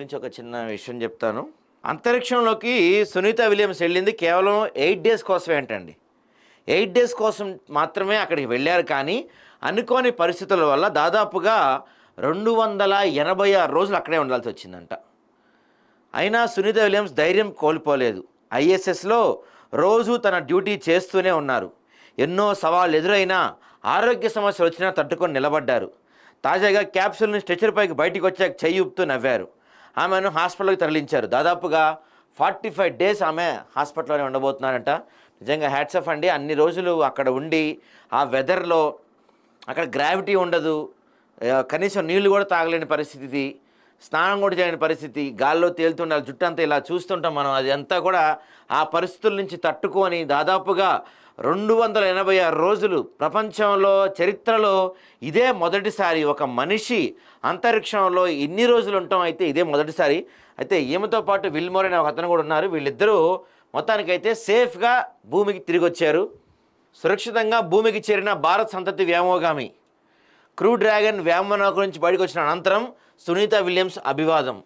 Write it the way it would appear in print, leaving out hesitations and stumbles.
గురించి ఒక చిన్న విషయం చెప్తాను. అంతరిక్షంలోకి సునీత విలియమ్స్ వెళ్ళింది కేవలం 8 డేస్ కోసమే అంటండి. 8 డేస్ కోసం మాత్రమే అక్కడికి వెళ్ళారు. కానీ అనుకోని పరిస్థితుల వల్ల దాదాపుగా 286 రోజులు అక్కడే ఉండాల్సి వచ్చిందంట. అయినా సునీత విలియమ్స్ ధైర్యం కోల్పోలేదు. ఐఎస్ఎస్లో రోజు తన డ్యూటీ చేస్తూనే ఉన్నారు. ఎన్నో సవాళ్ళు ఎదురైనా, ఆరోగ్య సమస్యలు వచ్చినా తట్టుకొని నిలబడ్డారు. తాజాగా క్యాప్సూల్ని స్ట్రెచర్ పైకి బయటికి వచ్చాక చెయ్యి ఊపుతూ నవ్వారు. ఆమెను హాస్పిటల్కి తరలించారు. దాదాపుగా 45 డేస్ ఆమె హాస్పిటల్లోనే ఉండబోతున్నారంట. నిజంగా హ్యాట్స్ ఆఫ్ అండి. అన్ని రోజులు అక్కడ ఉండి ఆ వెదర్లో, అక్కడ గ్రావిటీ ఉండదు, కనీసం నీళ్లు కూడా తాగలేని పరిస్థితి, స్నానం కూడా చేయని పరిస్థితి, గాల్లో తేలుతుండాలి, జుట్టు అంతా ఇలా చూస్తుంటాం మనం. అది అంతా కూడా ఆ పరిస్థితుల నుంచి తట్టుకొని దాదాపుగా 286 రోజులు, ప్రపంచంలో చరిత్రలో ఇదే మొదటిసారి ఒక మనిషి అంతరిక్షంలో ఇన్ని రోజులు ఉండటం అయితే ఇదే మొదటిసారి. అయితే ఈమెతో పాటు విల్మోర్ అనే ఒక అతను కూడా ఉన్నారు. వీళ్ళిద్దరూ మొత్తానికైతే సేఫ్గా భూమికి తిరిగి వచ్చారు. సురక్షితంగా భూమికి చేరిన భారత్ సంతతి వ్యోమగామి క్రూ డ్రాగన్ వ్యోమనౌక నుంచి బయటకు వచ్చిన అనంతరం సునీత విలియమ్స్ అభివాదం.